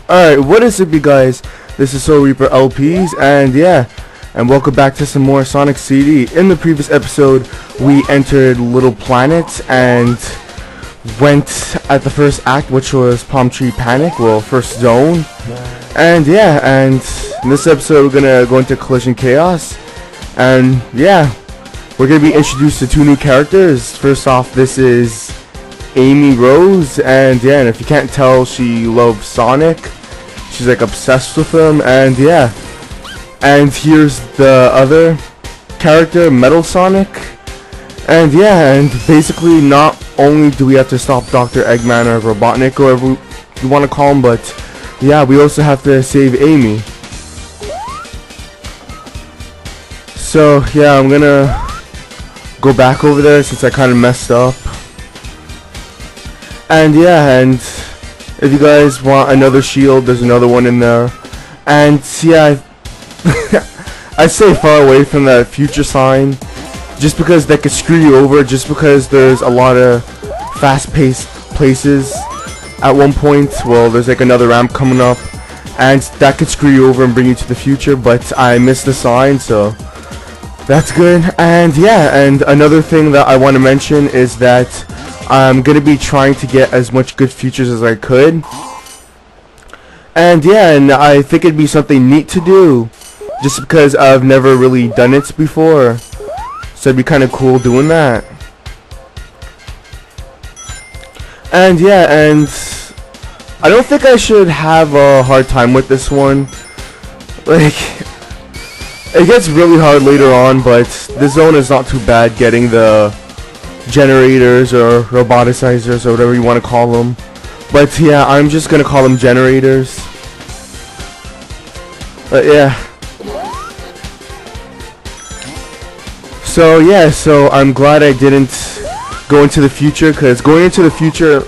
Alright, what is up you guys? This is Soul Reaper LPs and and welcome back to some more Sonic CD. In the previous episode we entered Little Planet and went at the first act, which was Palm Tree Panic, well, first zone. And and in this episode we're gonna go into Collision Chaos. And we're gonna be introduced to two new characters. First off, this is Amy Rose, and and if you can't tell, she loves Sonic. She's like obsessed with him, and and here's the other character, Metal Sonic. And and basically not only do we have to stop Dr. Eggman or Robotnik, or whatever you want to call him, but we also have to save Amy. So I'm gonna go back over there since I kind of messed up. And and if you guys want another shield, there's another one in there. And I stay far away from that future sign, just because that could screw you over, just because there's a lot of fast-paced places at one point. Well, there's like another ramp coming up, and that could screw you over and bring you to the future, but I missed the sign, so that's good. And and another thing that I want to mention is that I'm gonna be trying to get as much good features as I could. And and I think it'd be something neat to do, just because I've never really done it before. So it'd be kind of cool doing that. And and I don't think I should have a hard time with this one. Like, it gets really hard later on, but this zone is not too bad getting the generators or roboticizers or whatever you want to call them. But I'm just gonna call them generators. But so I'm glad I didn't go into the future, because going into the future,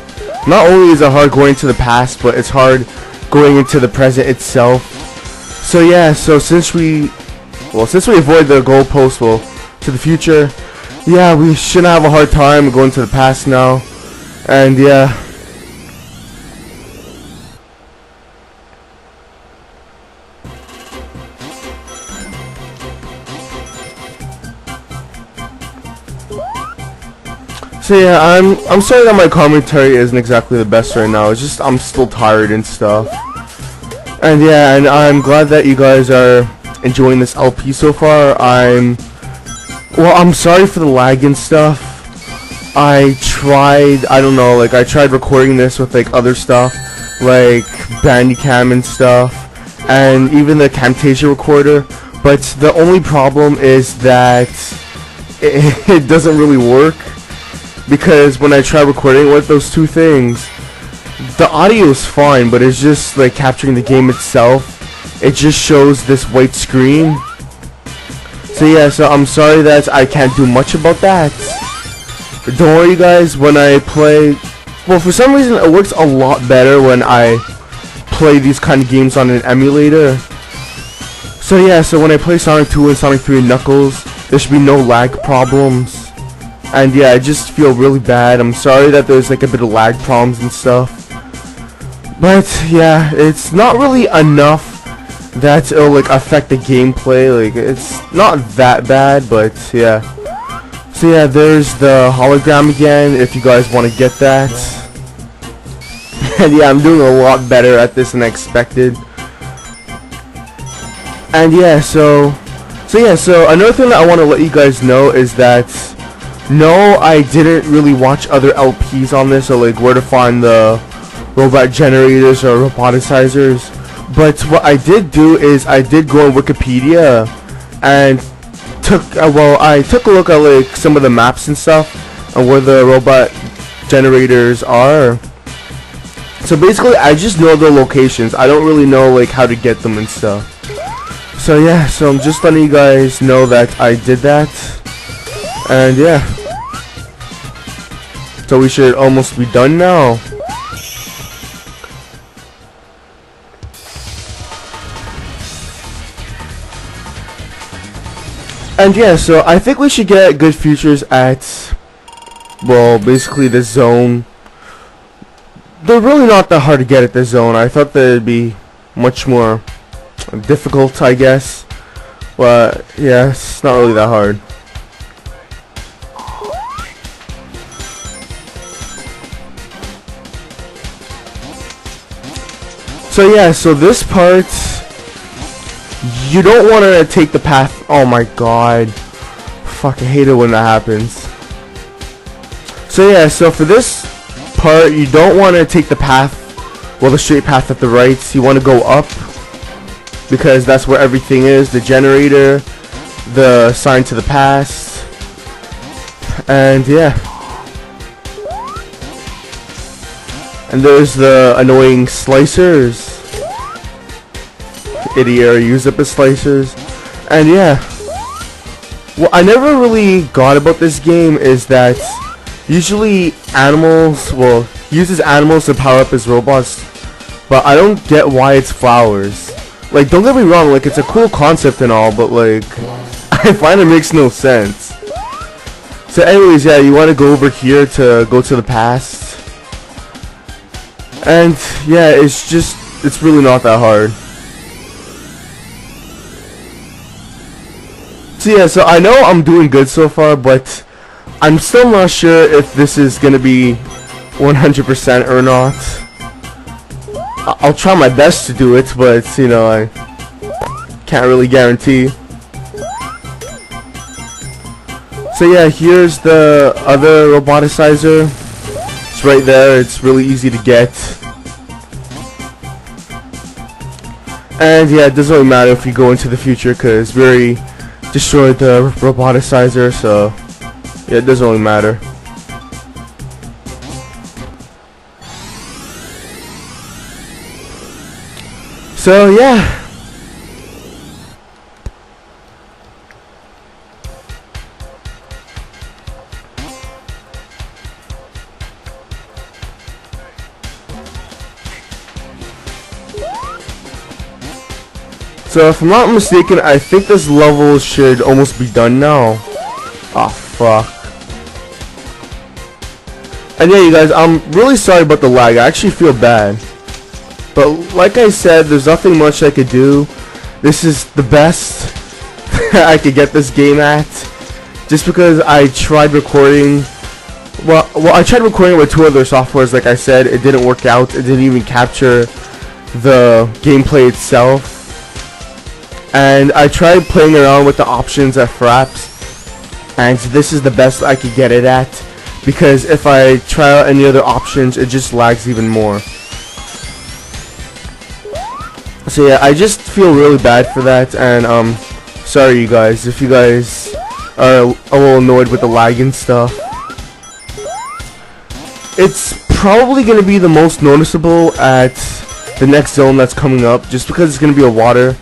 not only is it hard going into the past, but it's hard going into the present itself. So so since we avoid the goalpost, to the future, we shouldn't have a hard time going to the past now. And so I'm sorry that my commentary isn't exactly the best right now. It's just I'm still tired and stuff. And and I'm glad that you guys are enjoying this LP so far. I'm sorry for the lag and stuff. I tried recording this with like other stuff, like Bandicam and stuff, and even the Camtasia recorder, but the only problem is that it doesn't really work, because when I try recording with those two things, the audio is fine, but it's just like capturing the game itself. It just shows this white screen. So so I'm sorry that I can't do much about that. But don't worry guys, when I play, for some reason it works a lot better when I play these kind of games on an emulator. So so when I play Sonic 2 and Sonic 3 and Knuckles, there should be no lag problems. And I just feel really bad. I'm sorry that there's like a bit of lag problems and stuff. But it's not really enough that it'll like affect the gameplay. Like, it's not that bad, but so there's the hologram again, if you guys want to get that. And I'm doing a lot better at this than I expected. And so another thing that I want to let you guys know is that no, I didn't really watch other LPs on this, or like where to find the robot generators or roboticizers. But what I did do is I did go on Wikipedia and I took a look at like some of the maps and stuff and where the robot generators are. So basically I just know the locations. I don't really know like how to get them and stuff. So so I'm just letting you guys know that I did that. And so we should almost be done now. And so I think we should get good features at, well, basically the zone they're really not that hard to get at this zone. I thought they'd be much more difficult, I guess. But yeah, it's not really that hard. So yeah, so this part, you don't want to take the path. Oh my god. Fuck, I hate it when that happens. So yeah, so for this part, you don't want to take the path, well, the straight path at the right. You want to go up, because that's where everything is. The generator, the sign to the past, and yeah. And there's the annoying slicers. Idiot, use up as slicers. And yeah. What I never really got about this game is that usually animals, well, uses animals to power up his robots, but I don't get why it's flowers. Like, don't get me wrong, like, it's a cool concept and all, but like, I find it makes no sense. So anyways, yeah, you want to go over here to go to the past. And yeah, it's really not that hard. So yeah, so I know I'm doing good so far, but I'm still not sure if this is gonna be 100% or not. I'll try my best to do it, but you know, I can't really guarantee. So yeah, here's the other roboticizer. It's right there. It's really easy to get. And yeah, it doesn't really matter if you go into the future, because we already destroyed the roboticizer, so yeah, it doesn't really matter. So yeah. So if I'm not mistaken, I think this level should almost be done now. Oh fuck. And yeah, you guys, I'm really sorry about the lag. I actually feel bad. But like I said, there's nothing much I could do. This is the best I could get this game at. Just because I tried recording. Well, I tried recording with two other softwares. Like I said, it didn't work out. It didn't even capture the gameplay itself. And I tried playing around with the options at Fraps, and this is the best I could get it at, because if I try out any other options, it just lags even more. So yeah, I just feel really bad for that, and sorry you guys if you guys are a little annoyed with the lag and stuff. It's probably going to be the most noticeable at the next zone that's coming up, just because it's going to be a water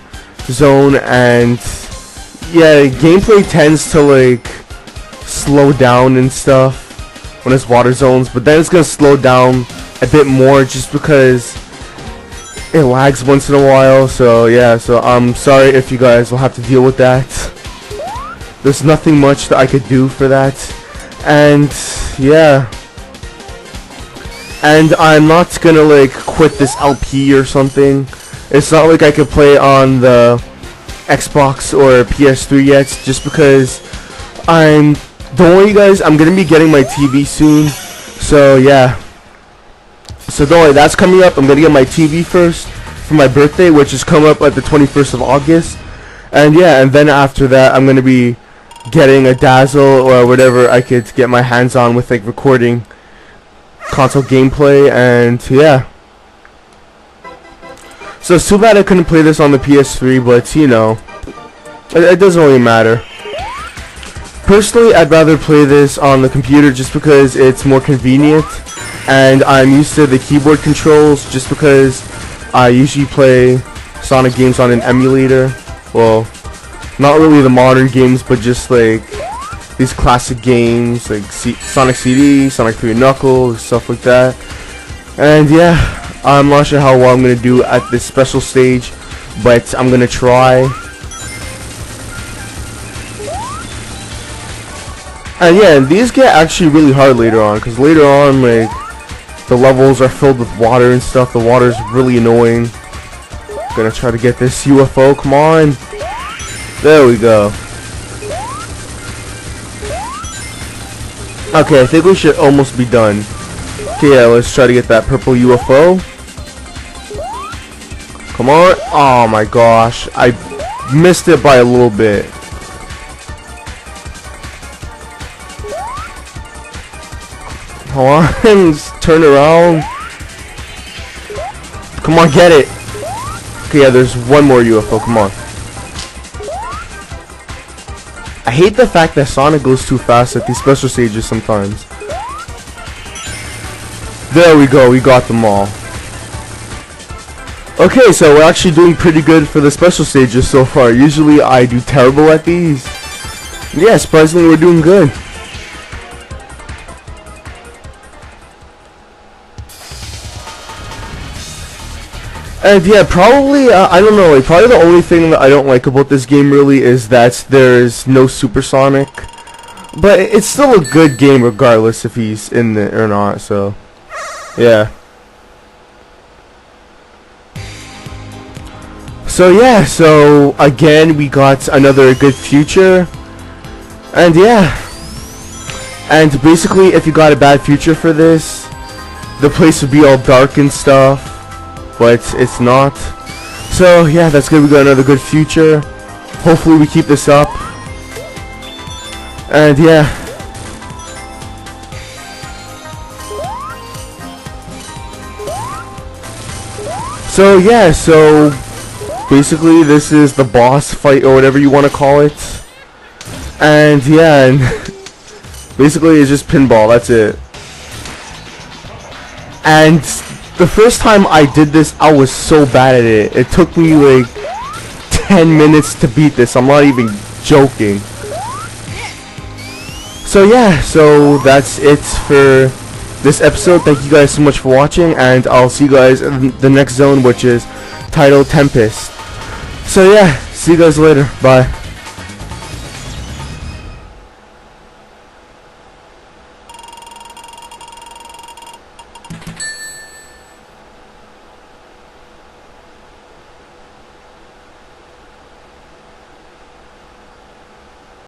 zone, and yeah, gameplay tends to like slow down and stuff when it's water zones, but then it's gonna slow down a bit more just because it lags once in a while. So yeah, so I'm sorry if you guys will have to deal with that. There's nothing much that I could do for that, and yeah, and I'm not gonna like quit this LP or something. It's not like I could play on the Xbox or PS3 yet, just because don't worry you guys, I'm gonna be getting my TV soon. So yeah, so don't worry, that's coming up. I'm gonna get my TV first for my birthday, which is coming up at the 21st of August. And yeah, and then after that I'm gonna be getting a Dazzle or whatever I could get my hands on with like recording console gameplay. And yeah, so it's too bad I couldn't play this on the PS3, but you know, it doesn't really matter. Personally, I'd rather play this on the computer just because it's more convenient, and I'm used to the keyboard controls just because I usually play Sonic games on an emulator. Well, not really the modern games, but just like these classic games like Sonic CD, Sonic 3 Knuckles, stuff like that. And yeah, I'm not sure how well I'm going to do at this special stage, but I'm going to try. And yeah, these get actually really hard later on, because later on, like, The levels are filled with water and stuff. The water is really annoying. Gonna try to get this UFO. Come on. There we go. Okay, I think we should almost be done. Okay, yeah, let's try to get that purple UFO. Come on. Oh my gosh. I missed it by a little bit. Come on. Just turn around. Come on, get it. Okay, yeah, there's one more UFO. Come on. I hate the fact that Sonic goes too fast at these special stages sometimes. There we go. We got them all. Okay, so we're actually doing pretty good for the special stages so far. Usually I do terrible at these. Yeah, surprisingly we're doing good. And yeah, probably, I don't know, like, probably the only thing that I don't like about this game really is that there's no Super Sonic. But it's still a good game regardless if he's in it or not, so, yeah. So yeah, so again, we got another good future. And yeah. And basically, if you got a bad future for this, the place would be all dark and stuff. But it's not. So yeah, that's good. We got another good future. Hopefully we keep this up. And yeah. So yeah, so basically this is the boss fight or whatever you want to call it. And yeah, and basically it's just pinball, that's it. And the first time I did this, I was so bad at it. It took me like 10 minutes to beat this. I'm not even joking. So yeah, so that's it for this episode. Thank you guys so much for watching, and I'll see you guys in the next zone, which is titled Tempest. So yeah, see you guys later. Bye.